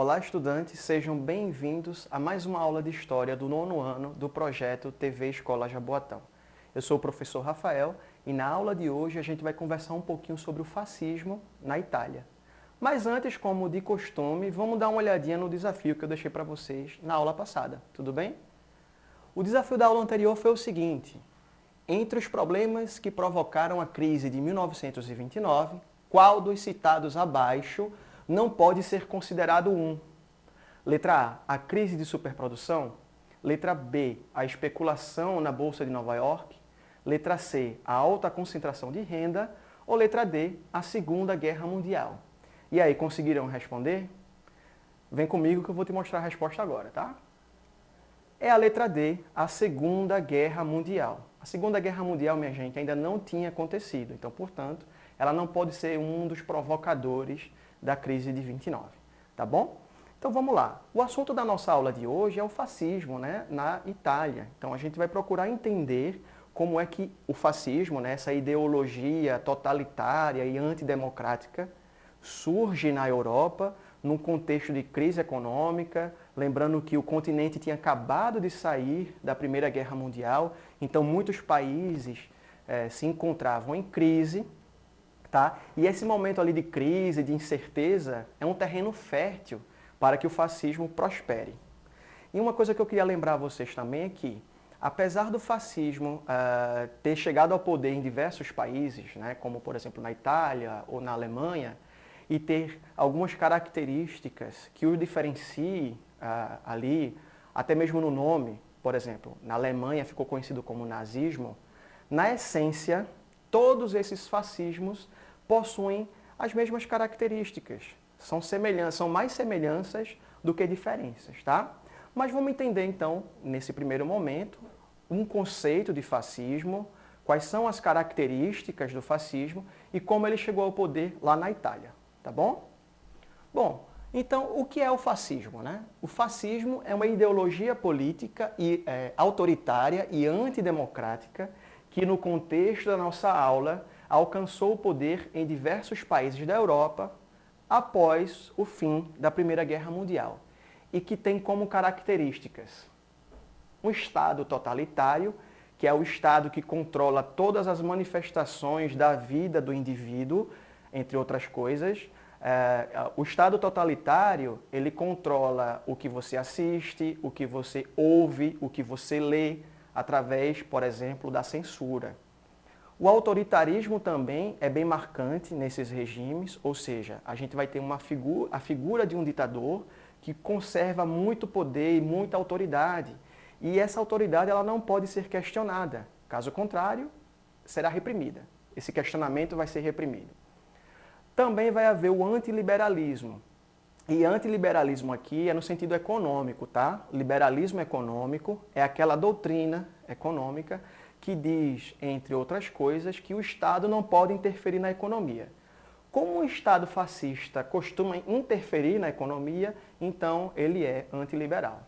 Olá, estudantes, sejam bem-vindos a mais uma aula de História do nono ano do projeto TV Escola Jaboatão. Eu sou o professor Rafael e na aula de hoje a gente vai conversar um pouquinho sobre o fascismo na Itália. Mas antes, como de costume, vamos dar uma olhadinha no desafio que eu deixei para vocês na aula passada, tudo bem? O desafio da aula anterior foi o seguinte: entre os problemas que provocaram a crise de 1929, qual dos citados abaixo não pode ser considerado um? Letra A, a crise de superprodução. Letra B, a especulação na Bolsa de Nova York. Letra C, a alta concentração de renda. Ou letra D, a Segunda Guerra Mundial. E aí, conseguiram responder? Vem comigo que eu vou te mostrar a resposta agora, tá? É a letra D, a Segunda Guerra Mundial. A Segunda Guerra Mundial, minha gente, ainda não tinha acontecido. Então, portanto, ela não pode ser um dos provocadores da crise de 29, tá bom? Então vamos lá. O assunto da nossa aula de hoje é o fascismo, né, na Itália. Então a gente vai procurar entender como é que o fascismo, né, essa ideologia totalitária e antidemocrática, surge na Europa num contexto de crise econômica, lembrando que o continente tinha acabado de sair da Primeira Guerra Mundial, então muitos países se encontravam em crise. Tá? E esse momento ali de crise, de incerteza, é um terreno fértil para que o fascismo prospere. E uma coisa que eu queria lembrar a vocês também é que, apesar do fascismo ter chegado ao poder em diversos países, né, como por exemplo na Itália ou na Alemanha, e ter algumas características que o diferenciem ali, até mesmo no nome, por exemplo, na Alemanha ficou conhecido como nazismo, na essência, todos esses fascismos possuem as mesmas características. São mais semelhanças do que diferenças, tá? Mas vamos entender então, nesse primeiro momento, um conceito de fascismo, quais são as características do fascismo e como ele chegou ao poder lá na Itália, tá bom? Bom, então o que é o fascismo, né? O fascismo é uma ideologia política autoritária e antidemocrática que no contexto da nossa aula alcançou o poder em diversos países da Europa após o fim da Primeira Guerra Mundial e que tem como características um Estado totalitário, que é o Estado que controla todas as manifestações da vida do indivíduo, entre outras coisas. O Estado totalitário, ele controla o que você assiste, o que você ouve, o que você lê, através, por exemplo, da censura. O autoritarismo também é bem marcante nesses regimes, ou seja, a gente vai ter a figura de um ditador que conserva muito poder e muita autoridade. E essa autoridade ela não pode ser questionada. Caso contrário, será reprimida. Esse questionamento vai ser reprimido. Também vai haver o antiliberalismo. E antiliberalismo aqui é no sentido econômico, tá? Liberalismo econômico é aquela doutrina econômica que diz, entre outras coisas, que o Estado não pode interferir na economia. Como o Estado fascista costuma interferir na economia, então ele é antiliberal.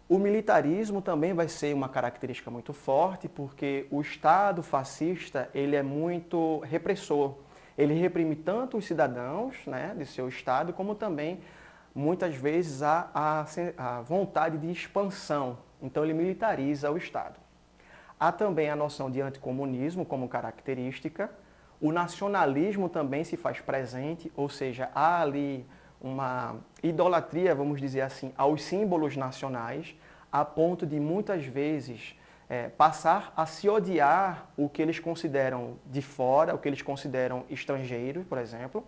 O militarismo também vai ser uma característica muito forte, porque o Estado fascista ele é muito repressor. Ele reprime tanto os cidadãos, né, de seu Estado, como também, muitas vezes, a vontade de expansão. Então, ele militariza o Estado. Há também a noção de anticomunismo como característica. O nacionalismo também se faz presente, ou seja, há ali uma idolatria, vamos dizer assim, aos símbolos nacionais, a ponto de, muitas vezes, passar a se odiar o que eles consideram de fora, o que eles consideram estrangeiro, por exemplo.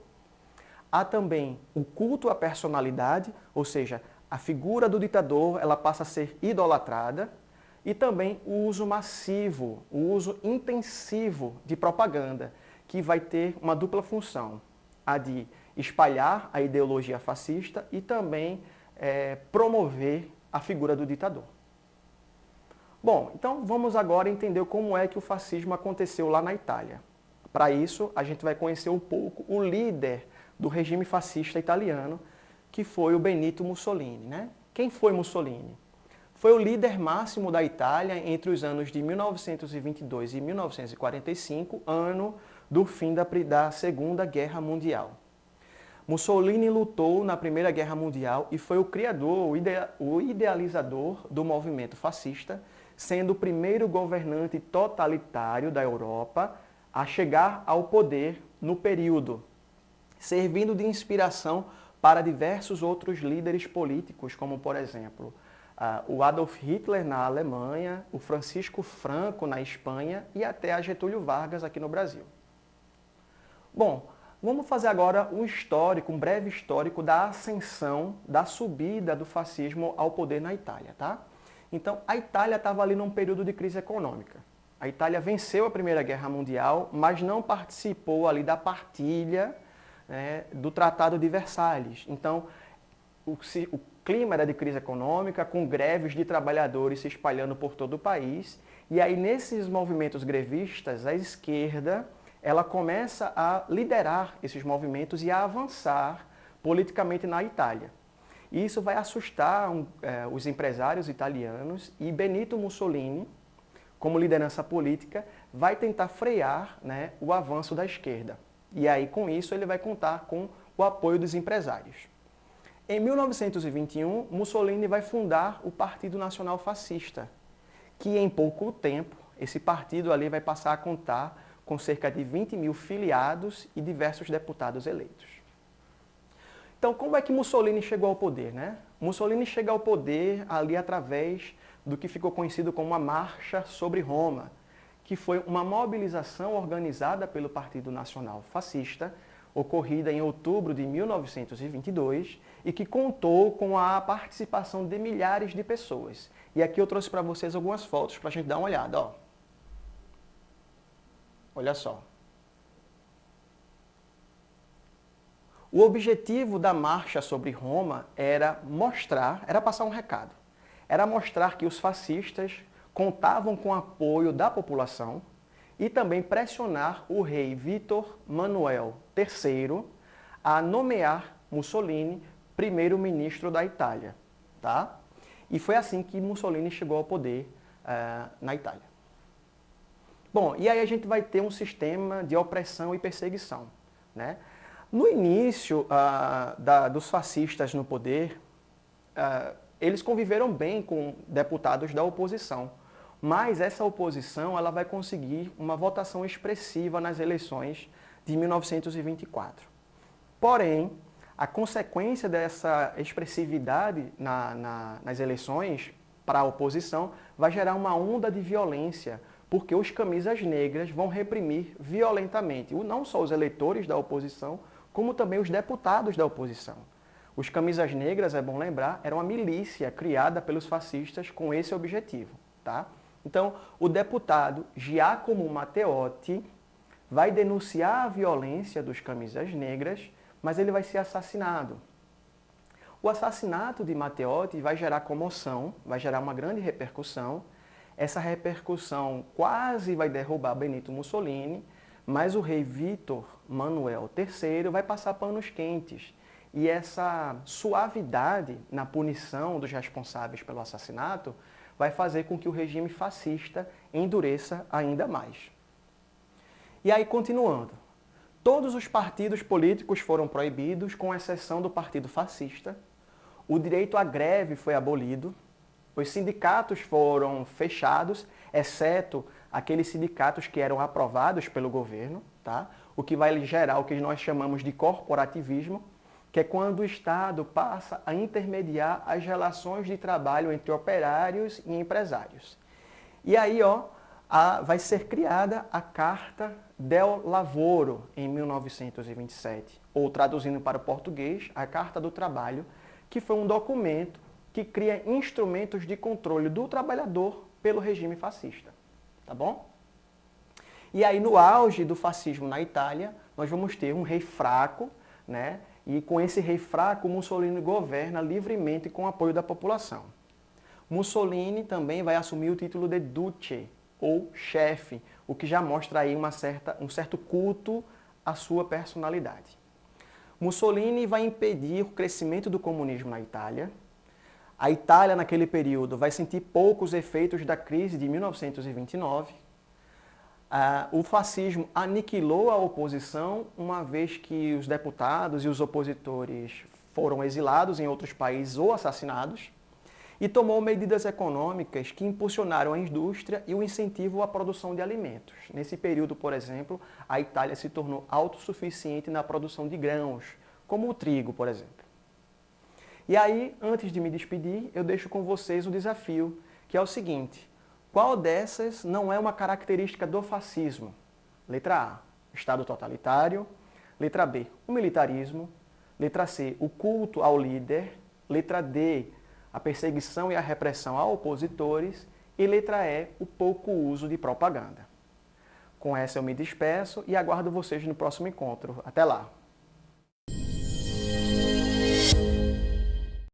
Há também o culto à personalidade, ou seja, a figura do ditador ela passa a ser idolatrada, e também o uso massivo, o uso intensivo de propaganda, que vai ter uma dupla função, a de espalhar a ideologia fascista e também promover a figura do ditador. Bom, então vamos agora entender como é que o fascismo aconteceu lá na Itália. Para isso, a gente vai conhecer um pouco o líder do regime fascista italiano, que foi o Benito Mussolini, né? Quem foi Mussolini? Foi o líder máximo da Itália entre os anos de 1922 e 1945, ano do fim da Segunda Guerra Mundial. Mussolini lutou na Primeira Guerra Mundial e foi o criador, o idealizador do movimento fascista, sendo o primeiro governante totalitário da Europa a chegar ao poder no período, servindo de inspiração para diversos outros líderes políticos, como, por exemplo, o Adolf Hitler na Alemanha, o Francisco Franco na Espanha e até a Getúlio Vargas aqui no Brasil. Bom, vamos fazer agora um breve histórico da ascensão, da subida do fascismo ao poder na Itália, tá? Então, a Itália estava ali num período de crise econômica. A Itália venceu a Primeira Guerra Mundial, mas não participou ali da partilha, né, do Tratado de Versalhes. Então, o clima era de crise econômica, com greves de trabalhadores se espalhando por todo o país. E aí, nesses movimentos grevistas, a esquerda ela começa a liderar esses movimentos e a avançar politicamente na Itália. E isso vai assustar os empresários italianos e Benito Mussolini, como liderança política, vai tentar frear, né, o avanço da esquerda. E aí, com isso, ele vai contar com o apoio dos empresários. Em 1921, Mussolini vai fundar o Partido Nacional Fascista, que em pouco tempo, esse partido ali vai passar a contar com cerca de 20 mil filiados e diversos deputados eleitos. Então, como é que Mussolini chegou ao poder, né? Mussolini chega ao poder ali através do que ficou conhecido como a Marcha sobre Roma, que foi uma mobilização organizada pelo Partido Nacional Fascista, ocorrida em outubro de 1922 e que contou com a participação de milhares de pessoas. E aqui eu trouxe para vocês algumas fotos para a gente dar uma olhada, ó. Olha só. O objetivo da Marcha sobre Roma era passar um recado. Era mostrar que os fascistas contavam com o apoio da população e também pressionar o rei Vítor Manuel III a nomear Mussolini primeiro-ministro da Itália. Tá? E foi assim que Mussolini chegou ao poder na Itália. Bom, e aí a gente vai ter um sistema de opressão e perseguição, né? No início dos fascistas no poder, eles conviveram bem com deputados da oposição, mas essa oposição ela vai conseguir uma votação expressiva nas eleições de 1924. Porém, a consequência dessa expressividade nas eleições para a oposição vai gerar uma onda de violência, porque os camisas negras vão reprimir violentamente, não só os eleitores da oposição, como também os deputados da oposição. Os camisas negras, é bom lembrar, era uma milícia criada pelos fascistas com esse objetivo. Tá? Então, o deputado Giacomo Matteotti vai denunciar a violência dos camisas negras, mas ele vai ser assassinado. O assassinato de Matteotti vai gerar comoção, vai gerar uma grande repercussão. Essa repercussão quase vai derrubar Benito Mussolini, mas o rei Vítor Manuel III vai passar panos quentes. E essa suavidade na punição dos responsáveis pelo assassinato vai fazer com que o regime fascista endureça ainda mais. E aí, continuando, todos os partidos políticos foram proibidos, com exceção do Partido Fascista. O direito à greve foi abolido. Os sindicatos foram fechados, exceto aqueles sindicatos que eram aprovados pelo governo, tá? O que vai gerar o que nós chamamos de corporativismo, que é quando o Estado passa a intermediar as relações de trabalho entre operários e empresários. E aí, vai ser criada a Carta del Lavoro, em 1927, ou traduzindo para o português, a Carta do Trabalho, que foi um documento que cria instrumentos de controle do trabalhador pelo regime fascista. Tá bom? E aí, no auge do fascismo na Itália, nós vamos ter um rei fraco, né? E com esse rei fraco, Mussolini governa livremente com o apoio da população. Mussolini também vai assumir o título de Duce, ou chefe, o que já mostra aí um certo culto à sua personalidade. Mussolini vai impedir o crescimento do comunismo na Itália. A Itália, naquele período, vai sentir poucos efeitos da crise de 1929. O fascismo aniquilou a oposição, uma vez que os deputados e os opositores foram exilados em outros países ou assassinados, e tomou medidas econômicas que impulsionaram a indústria e o incentivo à produção de alimentos. Nesse período, por exemplo, a Itália se tornou autossuficiente na produção de grãos, como o trigo, por exemplo. E aí, antes de me despedir, eu deixo com vocês um desafio, que é o seguinte: qual dessas não é uma característica do fascismo? Letra A, Estado totalitário. Letra B, o militarismo. Letra C, o culto ao líder. Letra D, a perseguição e a repressão a opositores. E letra E, o pouco uso de propaganda. Com essa eu me despeço e aguardo vocês no próximo encontro. Até lá!